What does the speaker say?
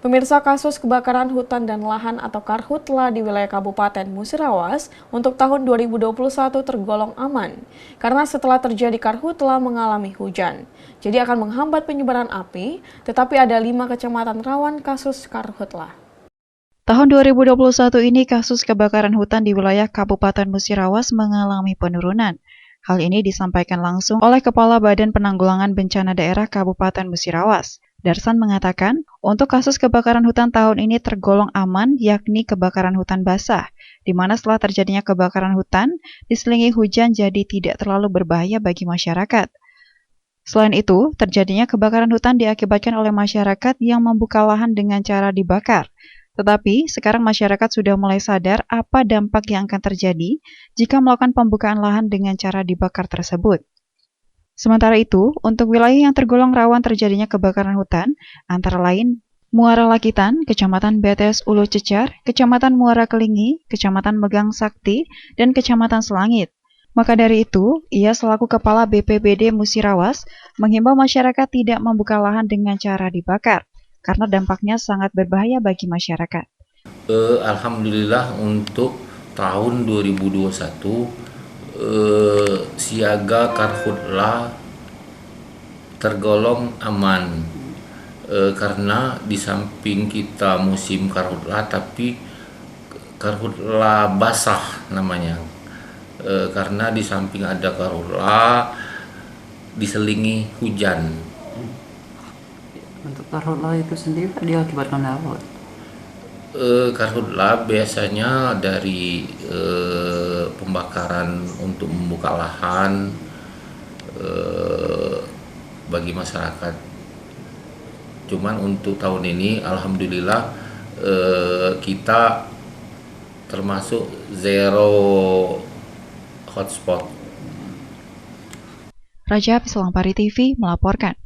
Pemirsa, kasus kebakaran hutan dan lahan atau Karhutla di wilayah Kabupaten Musirawas untuk tahun 2021 tergolong aman karena setelah terjadi Karhutla mengalami hujan. Jadi akan menghambat penyebaran api, tetapi ada 5 kecamatan rawan kasus Karhutla. Tahun 2021 ini kasus kebakaran hutan di wilayah Kabupaten Musirawas mengalami penurunan. Hal ini disampaikan langsung oleh Kepala Badan Penanggulangan Bencana Daerah Kabupaten Musirawas. Darsan mengatakan, untuk kasus kebakaran hutan tahun ini tergolong aman, yakni kebakaran hutan basah, di mana setelah terjadinya kebakaran hutan, diselingi hujan jadi tidak terlalu berbahaya bagi masyarakat. Selain itu, terjadinya kebakaran hutan diakibatkan oleh masyarakat yang membuka lahan dengan cara dibakar. Tetapi, sekarang masyarakat sudah mulai sadar apa dampak yang akan terjadi jika melakukan pembukaan lahan dengan cara dibakar tersebut. Sementara itu, untuk wilayah yang tergolong rawan terjadinya kebakaran hutan, antara lain Muara Lakitan, Kecamatan Betes Ulu Cecar, Kecamatan Muara Kelingi, Kecamatan Megang Sakti, dan Kecamatan Selangit. Maka dari itu, ia selaku Kepala BPBD Musirawas menghimbau masyarakat tidak membuka lahan dengan cara dibakar, karena dampaknya sangat berbahaya bagi masyarakat. Alhamdulillah untuk tahun 2021 siaga Karhutla tergolong aman karena di samping kita musim Karhutla tapi Karhutla basah namanya, karena di samping ada Karhutla diselingi hujan. Untuk Karhutla itu sendiri diakibatkan apa? Karhutla biasanya dari pembakaran untuk membuka lahan bagi masyarakat. Cuman untuk tahun ini alhamdulillah kita termasuk zero hotspot. Rajab Selangpari TV melaporkan.